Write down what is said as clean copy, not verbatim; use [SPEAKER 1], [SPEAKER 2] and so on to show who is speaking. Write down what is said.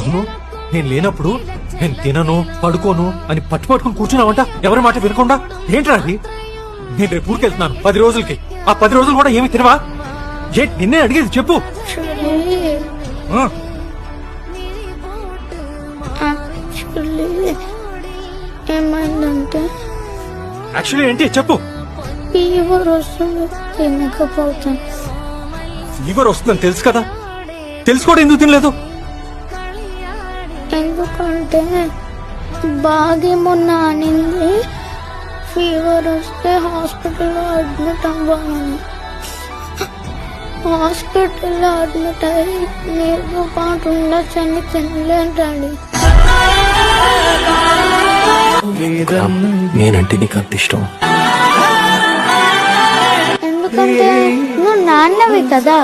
[SPEAKER 1] అవును, నేను లేనప్పుడు నేను తినను పడుకోను అని పట్టుకుని కూర్చున్నావంట, ఎవరి మాట వినకుండా. ఏంట్రా అది? నేను రేపు ఊరికెళ్తున్నాను 10 రోజులకి. ఆ 10 రోజులు కూడా ఏమి తినవా? నిన్నే అడిగేది, చెప్పు. ఆ,
[SPEAKER 2] ఏమైందంటే
[SPEAKER 1] యాక్చువల్లీ ఏంటి చెప్పు.
[SPEAKER 2] ఫీవర్ వస్తుంది, తినకపోతాను.
[SPEAKER 1] ఫీవర్ వస్తుందని తెలుసు కదా, తెలుసు కూడా ఎందుకు తినలేదు?
[SPEAKER 2] ఎందుకంటే బాగా మొన్న అనింది ఫీవర్ వస్తే హాస్పిటల్లో అడ్మిట్ అవ్వాలని. హాస్పిటల్లో అడ్మిట్ అయ్యి నీతో పాటు ఉండొచ్చని తినలేను డాడీ.
[SPEAKER 3] నేనంటే నీకు అంత ఇష్టం.
[SPEAKER 2] ఎందుకంటే నువ్వు నాన్నవి కదా.